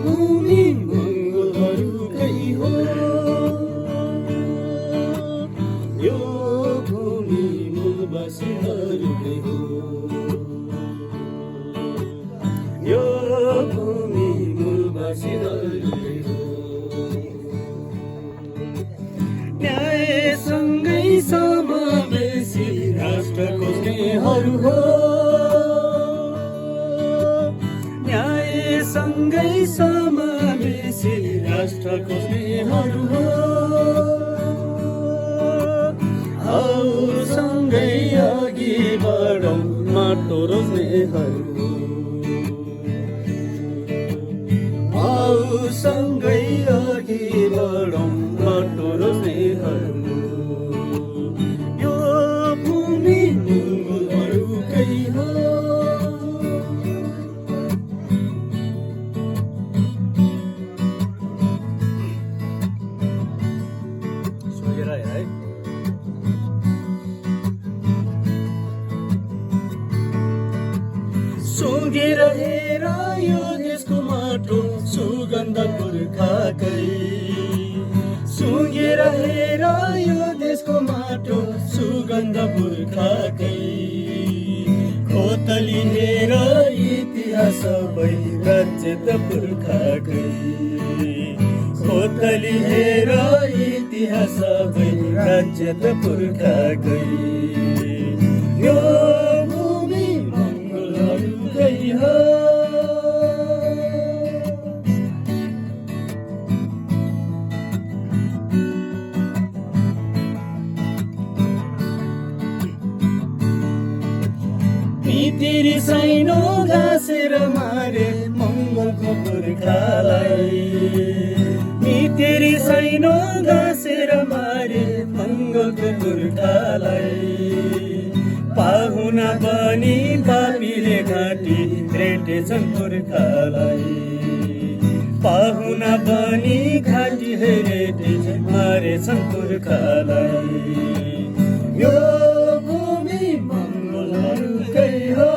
भूमि मङ्गलहरूकै हो, यो भूमि मूलवासीहरूकै हो, यो भूमि मूलवासीहरूकै हो। न्यायसँगै समावेशी राष्ट्र खोज्नेहरू हो, न्यायसँगै समावेशी राष्ट्र खोज्नेहरू हो। आऊ सँगै अघि बढौँ माटो रोज्नेहरू, आऊ सँगै अघि बढौँ माटो रोज्नेहरू, यो भूमि मङ्गलहरूकै हो। सुँघेर हेर यो देशको माटो सुगन्ध पुर्खाकै, सुँघेर हेर यो देशको माटो सुगन्ध पुर्खाकै। खोतली हेर इतिहास सबै राज्य त पुर्खाकै, खोतली हेर इतिहास सबै राज्य त पुर्खाकै, यो भूमि मङ्गलहरूकै हो। तिरी साइनो घाँसेर मारे मङ्गलको पुर्खालाई, तिरी साइनो घाँसेर मारे मङ्गलको पुर्खालाई। पाहुना बनी पापीले घाँटी रेटेछन् पुर्खालाई, पाहुना बनी घाँटी रेटे मारेछन् पुर्खालाई, यो भूमि मङ्गलहरूकै हो।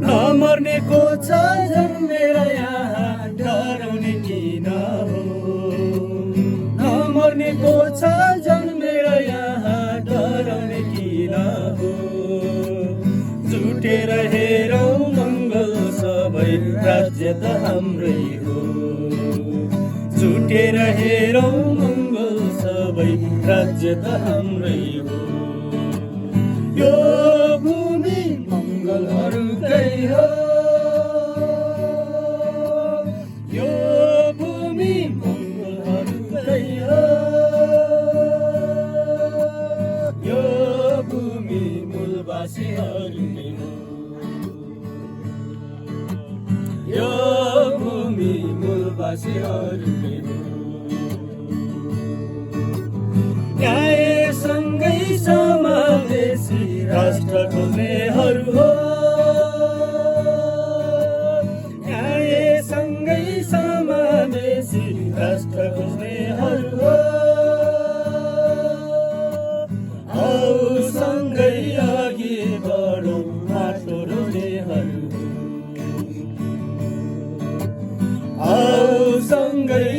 नमर्नेको छ जन्मेर यहाँ डराउने किन हो, नमर्नेको छ जन्मेर यहाँ डराउने किन हो। जुटेर हेरौँ मङ्गल सबै राज्य त हाम्रै हो, जुटेर हेरौँ मङ्गल सबै राज्य त हाम्रै हो, यो भूमि मङ्गलहरूकै हो, यो भूमि मङ्गलहरूकै हो, यो भूमि मूलवासीहरूकै हो, यो भूमि मूलवासीहरूकै हो। न्यायसँगै समावेशी राष्ट्र खोज्नेहरू हो, न्यायसँगै समावेशी राष्ट्र खोज्नेहरू हो। आऊ सँगै अघि बढौँ माटो रोज्नेहरू, आऊ सँगै